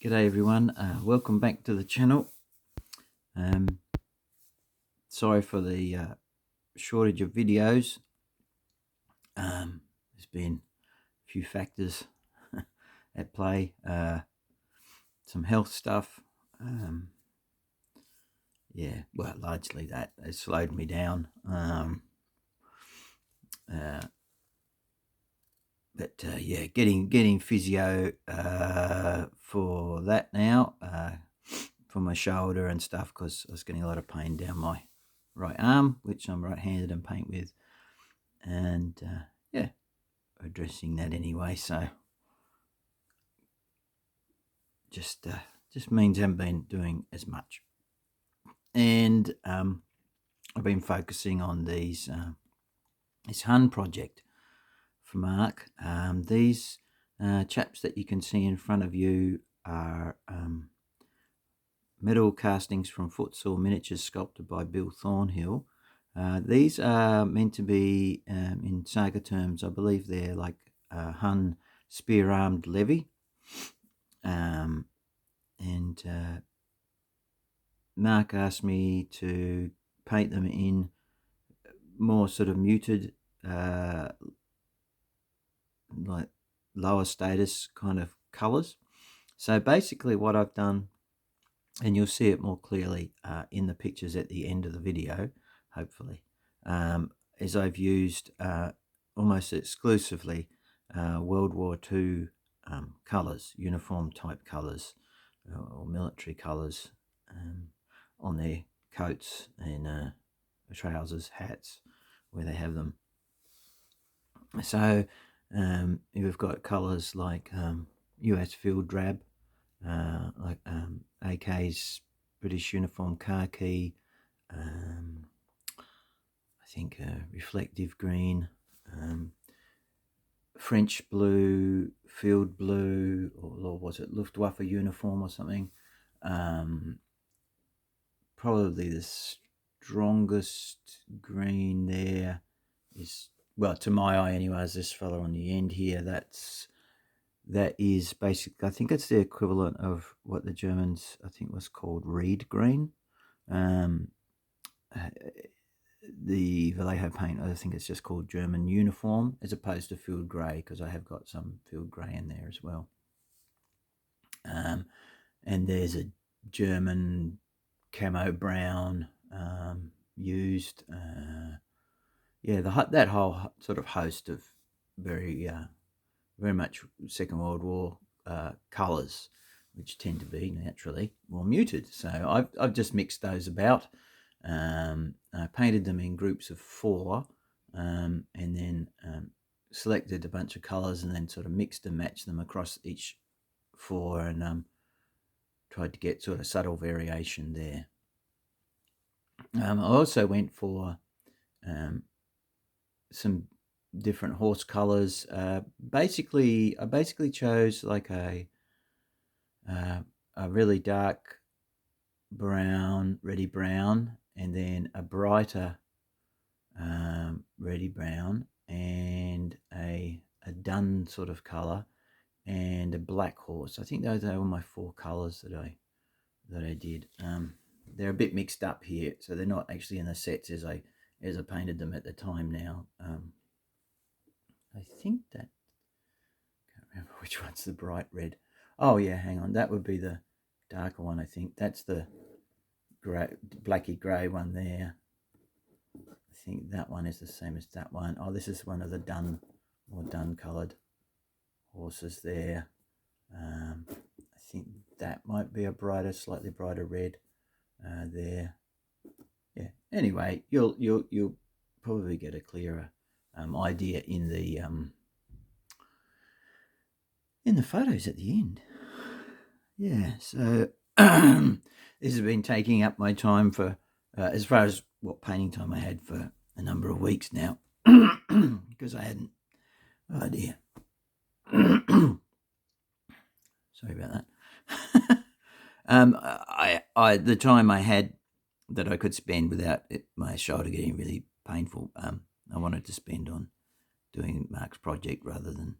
G'day everyone, welcome back to the channel. Sorry for the shortage of videos. There's been a few factors at play, some health stuff, well, largely that has slowed me down, getting physio for that now, for my shoulder and stuff, because I was getting a lot of pain down my right arm, which I'm right-handed and paint with, and addressing that anyway. So just means I haven't been doing as much, and I've been focusing on this Hun project for Mark. These chaps that you can see in front of you are metal castings from Footsore Miniatures, sculpted by Bill Thornhill. These are meant to be, in saga terms, I believe they're like Hun spear-armed Levy. Mark asked me to paint them in more sort of muted, like lower status kind of colors. So basically what I've done, and you'll see it more clearly in the pictures at the end of the video, hopefully, is I've used almost exclusively World War II colors, uniform type colors, or military colors, on their coats and trousers, hats, where they have them. So you've got colors like US field drab, like AK's British uniform khaki, I think reflective green, French blue, field blue, or was it Luftwaffe uniform or something? Probably the strongest green there is, well, to my eye anyway, is this fellow on the end here. That is basically, I think it's the equivalent of what the Germans, I think, was called reed green. The Vallejo paint, I think it's just called German uniform, as opposed to field grey, because I have got some field grey in there as well. And there's a German camo brown used. That whole sort of host of very much Second World War colours, which tend to be naturally more muted. So I've just mixed those about. I painted them in groups of 4, and then selected a bunch of colours and then sort of mixed and matched them across each 4, and tried to get sort of subtle variation there. I also went for some different horse colours. I basically chose like a really dark brown, reddy brown, and then a brighter reddy brown, and a dun sort of colour, and a black horse. I think those are my 4 colours that I did. They're a bit mixed up here, so they're not actually in the sets as I painted them at the time now. I think that, can't remember which one's the bright red. Oh yeah, hang on, that would be the darker one, I think. That's the blacky grey one there. I think that one is the same as that one. Oh, this is one of the more dun coloured horses there. I think that might be a slightly brighter red there. Yeah. Anyway, you'll probably get a clearer idea in the photos at the end. Yeah. So this has been taking up my time for as far as what painting time I had, for a number of weeks now, because I hadn't. Oh dear. Sorry about that. The time I had that I could spend without my shoulder getting really painful, I wanted to spend on doing Mark's project rather than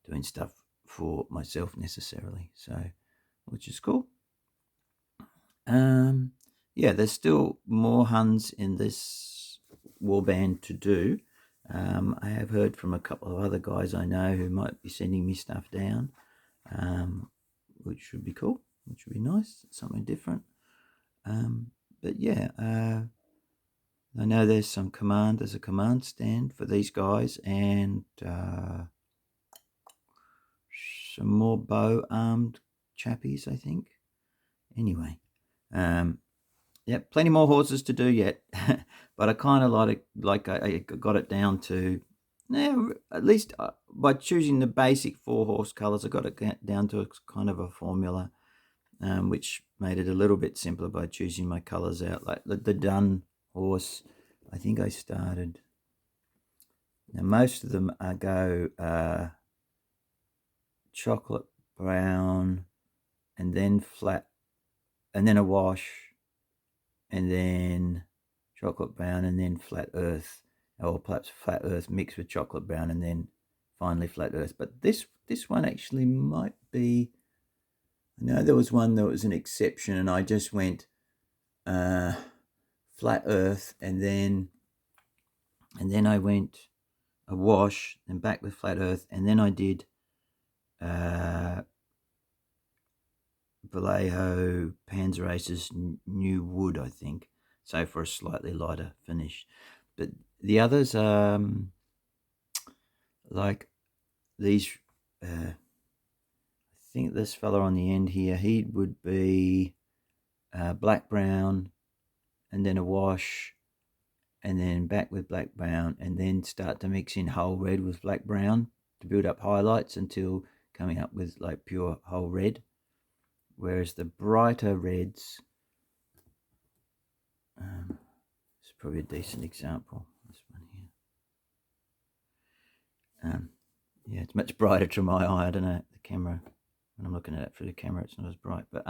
doing stuff for myself necessarily. So which is cool. Yeah, there's still more Huns in this warband to do. I have heard from a couple of other guys I know who might be sending me stuff down, which should be cool, which would be nice, something different. But yeah, I know there's a command stand for these guys, and some more bow armed chappies, I think. Anyway, yeah, plenty more horses to do yet, but I kind of I got it down to, at least by choosing the basic 4-horse colours, I got it down to kind of a formula, which made it a little bit simpler by choosing my colours out. Like the dun horse, I think I started. Now most of them go chocolate brown, and then flat, and then a wash, and then chocolate brown, and then flat earth, or perhaps flat earth mixed with chocolate brown, and then finally flat earth. But this one actually might be, I know there was one that was an exception, and I just went flat earth, and then I went a wash, and back with flat earth, and then I did Vallejo Panzeracers New Wood, I think, so for a slightly lighter finish. But the others, like these, I think this fella on the end here, he would be black brown, and then a wash, and then back with black brown, and then start to mix in whole red with black brown to build up highlights until coming up with like pure whole red. Whereas the brighter reds, it's probably a decent example, this one here. Yeah, it's much brighter to my eye. I don't know, the camera, when I'm looking at it through the camera, it's not as bright. But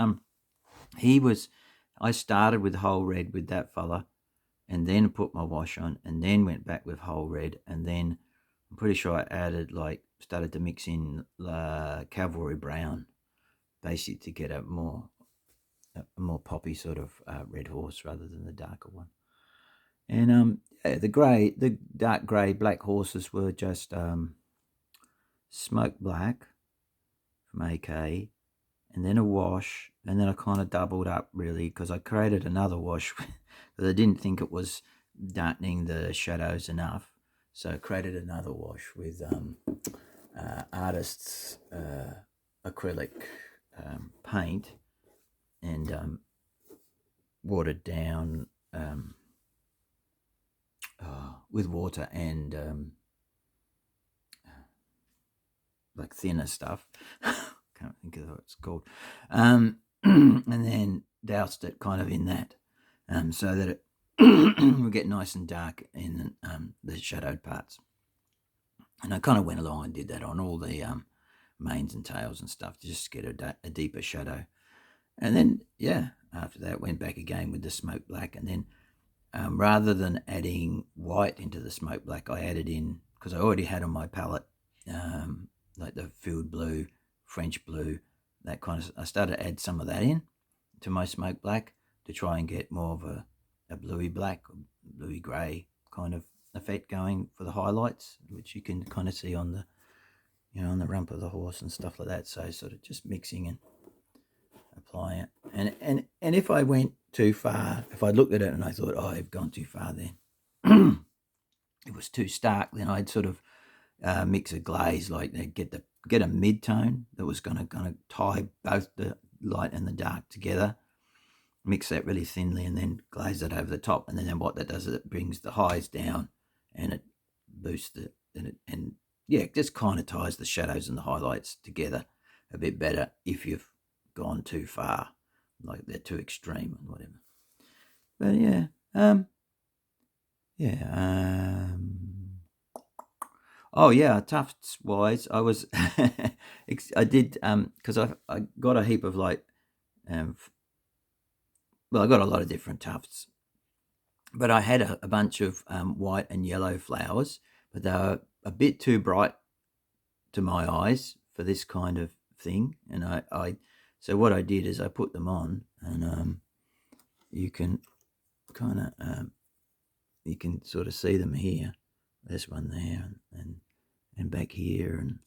I started with whole red with that fella, and then put my wash on, and then went back with whole red, and then I'm pretty sure I added, started to mix in Cavalry brown, basically to get a more poppy sort of red horse rather than the darker one. And yeah, the dark grey black horses were just smoke black from AK, and then a wash, and then I kind of doubled up really, because I created another wash because I didn't think it was darkening the shadows enough, so I created another wash with artist's acrylic paint, and watered down with water and like thinner stuff. Can't think of what it's called. And then doused it kind of in that, so that it will get nice and dark in the shadowed parts. And I kind of went along and did that on all the manes and tails and stuff to just get a deeper shadow. And then, yeah, after that, went back again with the smoke black. And then rather than adding white into the smoke black, I added in, because I already had on my palette, like the field blue, French blue, that kind of, I started to add some of that in to my smoke black to try and get more of a bluey black, or bluey grey kind of effect going for the highlights, which you can kind of see on the, on the rump of the horse and stuff like that. So sort of just mixing and applying it. And if I went too far, if I looked at it and I thought, oh, I've gone too far, then it was too stark, then I'd sort of mix a glaze, like get a mid-tone that was going to tie both the light and the dark together, mix that really thinly, and then glaze it over the top. And then what that does is it brings the highs down, and it boosts it, and yeah, it just kind of ties the shadows and the highlights together a bit better if you've gone too far, like they're too extreme and whatever. But yeah, oh yeah, tufts wise, I was I did because I got a heap of I got a lot of different tufts, but I had a bunch of white and yellow flowers, but they were a bit too bright to my eyes for this kind of thing, and I So what I did is I put them on, and you can kind of you can sort of see them here. There's one there, and back here, and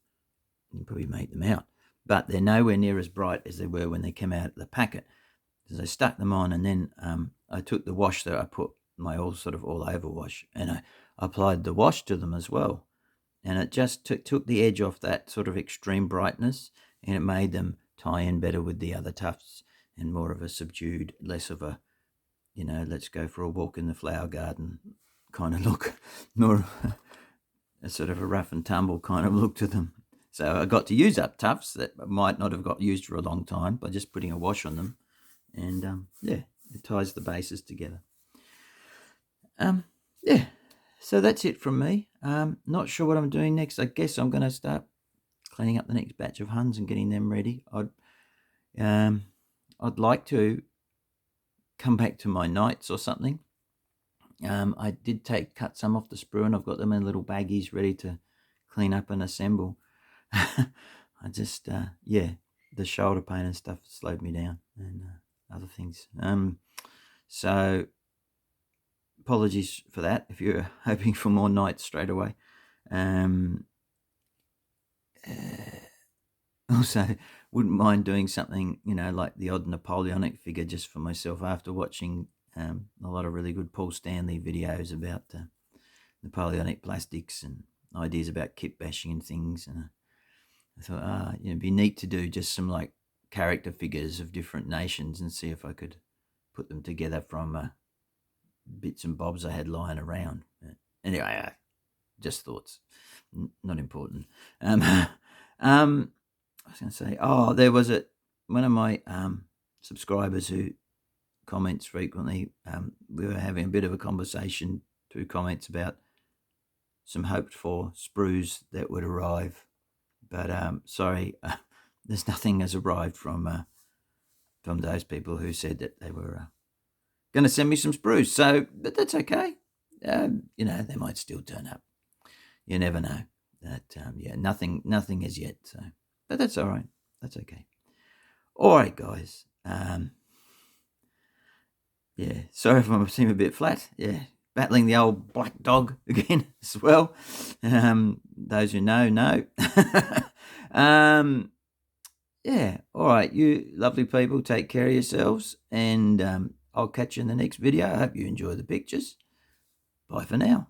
you can probably make them out. But they're nowhere near as bright as they were when they came out of the packet. So I stuck them on, and then I took the wash that I put my all over wash, and I applied the wash to them as well. And it just took the edge off that sort of extreme brightness, and it made them tie in better with the other tufts, and more of a subdued, less of a, let's go for a walk in the flower garden kind of look, more a sort of a rough and tumble kind of look to them. So I got to use up tufts that might not have got used for a long time by just putting a wash on them, and yeah, it ties the bases together. Yeah, so that's it from me. Not sure what I'm doing next. I guess I'm going to start cleaning up the next batch of Huns and getting them ready. I'd like to come back to my knights or something. I did cut some off the sprue, and I've got them in little baggies ready to clean up and assemble. I just the shoulder pain and stuff slowed me down, and other things. So apologies for that if you're hoping for more knights straight away. Also, wouldn't mind doing something, like the odd Napoleonic figure just for myself after watching a lot of really good Paul Stanley videos about Napoleonic plastics and ideas about kit bashing and things. And I thought, it'd be neat to do just some like character figures of different nations and see if I could put them together from bits and bobs I had lying around. Anyway, just thoughts, not important. I was going to say, there was one of my subscribers who comments frequently. We were having a bit of a conversation through comments about some hoped for sprues that would arrive, but sorry, there's nothing has arrived from those people who said that they were going to send me some sprues. So, but that's okay. They might still turn up. You never know. That nothing as yet. So, but that's all right. That's okay. All right, guys. Sorry if I seem a bit flat. Yeah, battling the old black dog again as well. Those who know. All right, you lovely people, take care of yourselves, and I'll catch you in the next video. I hope you enjoy the pictures. Bye for now.